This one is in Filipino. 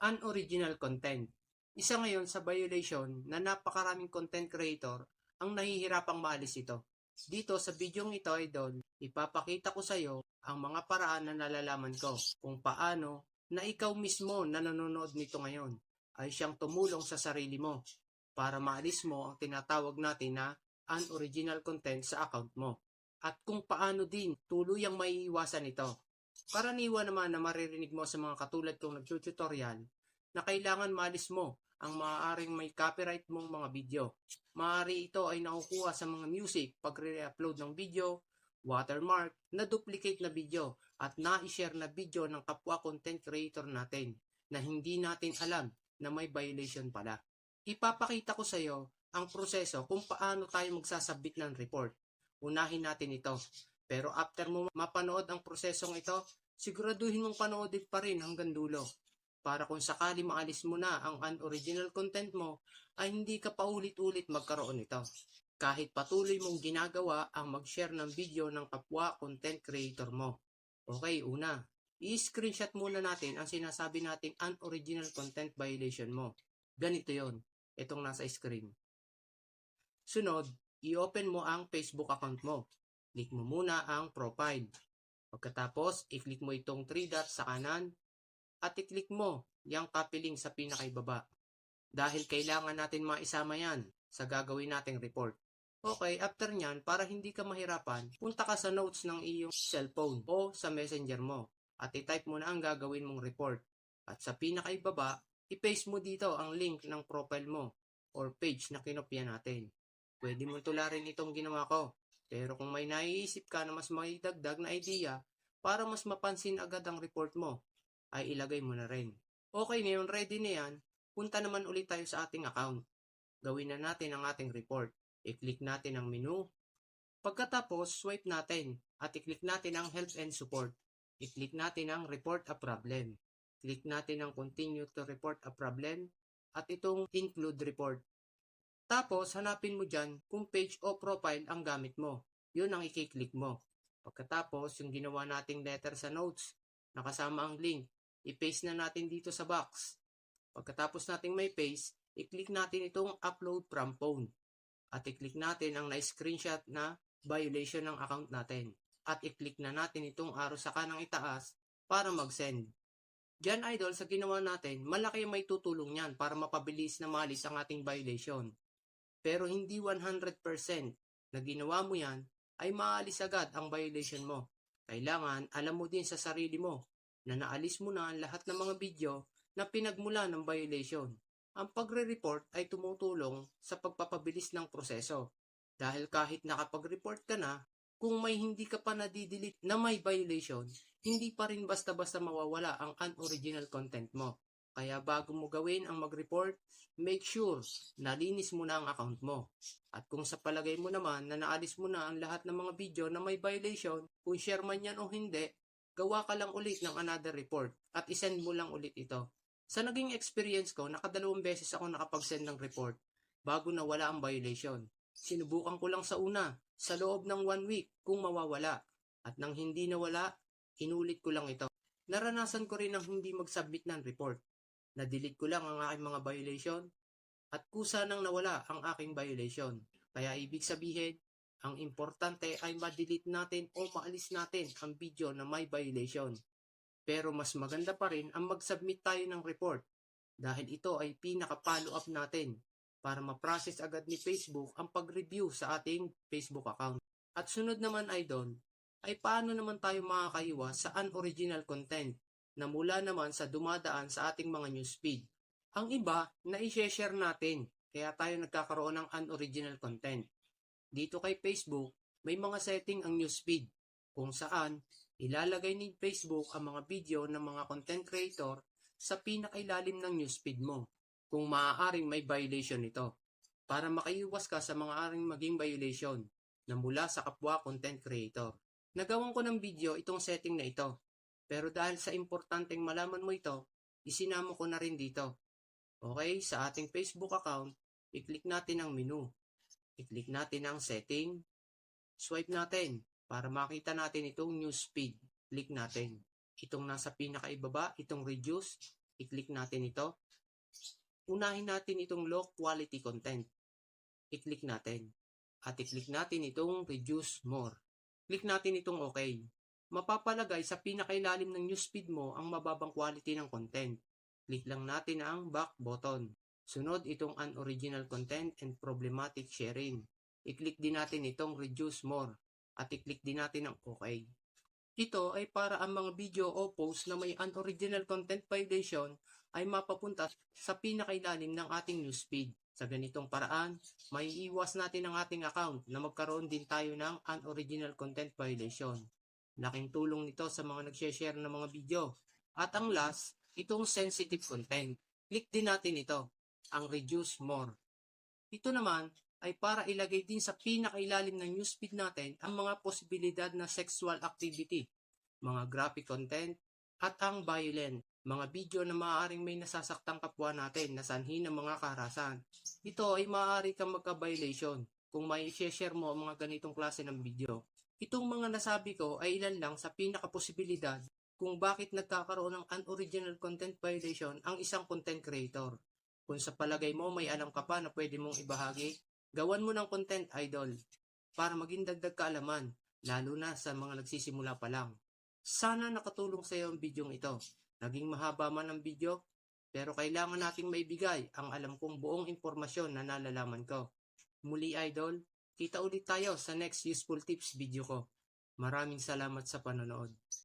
Unoriginal content. Isa ngayon sa violation na napakaraming content creator ang nahihirapang maalis ito. Dito sa bidyong ito, idol, ipapakita ko sa iyo ang mga paraan na nalalaman ko kung paano na ikaw mismo na nanonood nito ngayon ay siyang tumulong sa sarili mo para maalis mo ang tinatawag natin na unoriginal content sa account mo. At kung paano din tuluyang maiiwasan ito. Karaniwan naman na maririnig mo sa mga katulad kong nagtututorial na kailangan maalis mo ang maaaring may copyright mong mga video. Maaari ito ay nakukuha sa mga music pag re-upload ng video, watermark, na duplicate na video at na-share na video ng kapwa content creator natin na hindi natin alam na may violation pala. Ipapakita ko sa iyo ang proseso kung paano tayo magsasubmit ng report. Unahin natin ito. Pero after mo mapanood ang prosesong ito, siguraduhin mong panoodin pa rin hanggang dulo. Para kung sakali maalis mo na ang unoriginal content mo, ay hindi ka paulit-ulit magkaroon nito. Kahit patuloy mong ginagawa ang mag-share ng video ng kapwa content creator mo. Okay, una, i-screenshot muna natin ang sinasabi nating unoriginal content violation mo. Ganito yon, itong nasa screen. Sunod, i-open mo ang Facebook account mo. Click mo muna ang profile. Pagkatapos, i-click mo itong 3 dots sa kanan at i-click mo yung copy link sa pinakaibaba. Dahil kailangan natin maisama yan sa gagawin nating report. Okay, after nyan, para hindi ka mahirapan, punta ka sa notes ng iyong cellphone o sa messenger mo at i-type mo na ang gagawin mong report. At sa pinakaibaba, i-paste mo dito ang link ng profile mo or page na kinopya natin. Pwede mo tularin itong ginawa ko. Pero kung may naiisip ka na mas maidagdag na idea para mas mapansin agad ang report mo, ay ilagay mo na rin. Okay, ngayon ready na yan, punta naman ulit tayo sa ating account. Gawin na natin ang ating report. I-click natin ang menu. Pagkatapos, swipe natin at i-click natin ang help and support. I-click natin ang report a problem. Click natin ang continue to report a problem at itong include report. Tapos, hanapin mo dyan kung page o profile ang gamit mo. Yun ang i-click mo. Pagkatapos, yung ginawa nating letter sa notes, nakasama ang link, i-paste na natin dito sa box. Pagkatapos nating may paste, i-click natin itong upload from phone. At i-click natin ang na-screenshot na violation ng account natin. At i-click na natin itong arrow sa kanang itaas para mag-send. Diyan, idol, sa ginawa natin, malaki may tutulong yan para mapabilis na malis ang ating violation. Pero hindi 100% na ginawa mo yan ay maalis agad ang violation mo. Kailangan alam mo din sa sarili mo na naalis mo na ang lahat ng mga video na pinagmula ng violation. Ang pagre-report ay tumutulong sa pagpapabilis ng proseso. Dahil kahit nakapag-report ka na, kung may hindi ka pa nadidelete na may violation, hindi pa rin basta-basta mawawala ang unoriginal content mo. Kaya bago mo gawin ang mag-report, make sure na linis mo na ang account mo. At kung sa palagay mo naman na naalis mo na ang lahat ng mga video na may violation, kung share man yan o hindi, gawa ka lang ulit ng another report at isend mo lang ulit ito. Sa naging experience ko, nakadalawang beses ako nakapag-send ng report bago nawala ang violation. Sinubukan ko lang sa una, sa loob ng 1 week kung mawawala. At nang hindi nawala, inulit ko lang ito. Naranasan ko rin ang hindi mag-submit ng report. Na-delete ko lang ang aking mga violation at kusa nang nawala ang aking violation. Kaya ibig sabihin, ang importante ay ma-delete natin o maalis natin ang video na may violation. Pero mas maganda pa rin ang mag-submit tayo ng report dahil ito ay pinaka-follow up natin para ma-process agad ni Facebook ang pag-review sa ating Facebook account. At sunod naman, idol, ay paano naman tayo makakaiwas sa unoriginal content na mula naman sa dumadaan sa ating mga newsfeed. Ang iba na i-share natin, kaya tayo nagkakaroon ng unoriginal content. Dito kay Facebook, may mga setting ang newsfeed kung saan ilalagay ni Facebook ang mga video ng mga content creator sa pinakailalim ng newsfeed mo kung maaaring may violation ito para makaiwas ka sa mga aaring maging violation na mula sa kapwa content creator. Nagawan ko ng video itong setting na ito. Pero dahil sa importanteng malaman mo ito, isinama ko na rin dito. Okay, sa ating Facebook account, i-click natin ang menu. I-click natin ang setting. Swipe natin para makita natin itong newsfeed. Click natin. Itong nasa pinakaibaba, itong reduce. I-click natin ito. Unahin natin itong low quality content. I-click natin. At i-click natin itong reduce more. Click natin itong okay. Mapapalagay sa pinakailalim ng newsfeed mo ang mababang quality ng content. Click lang natin ang back button. Sunod itong unoriginal content and problematic sharing. I-click din natin itong reduce more. At i-click din natin ang okay. Ito ay para ang mga video o post na may unoriginal content violation ay mapapunta sa pinakailalim ng ating newsfeed. Sa ganitong paraan, maiiwas natin ang ating account na magkaroon din tayo ng unoriginal content violation. Laking tulong nito sa mga nag-share ng mga video. At ang last, itong sensitive content. Click din natin ito, ang reduce more. Ito naman ay para ilagay din sa pinakailalim ng newsfeed natin ang mga posibilidad na sexual activity, mga graphic content, at ang violent, mga video na maaaring may nasasaktang kapwa natin na sanhi ng mga karahasan. Ito ay maaari kang magka-violation kung may i-share mo ang mga ganitong klase ng video. Itong mga nasabi ko ay ilan lang sa pinakaposibilidad kung bakit nagkakaroon ng unoriginal content violation ang isang content creator. Kung sa palagay mo may alam ka pa na pwede mong ibahagi, gawan mo ng content idol para maging dagdag kaalaman, lalo na sa mga nagsisimula pa lang. Sana nakatulong sa iyo ang video ito. Naging mahaba man ang video, pero kailangan nating maibigay ang alam kong buong impormasyon na nalalaman ko. Muli idol, kita ulit tayo sa next useful tips video ko. Maraming salamat sa panonood.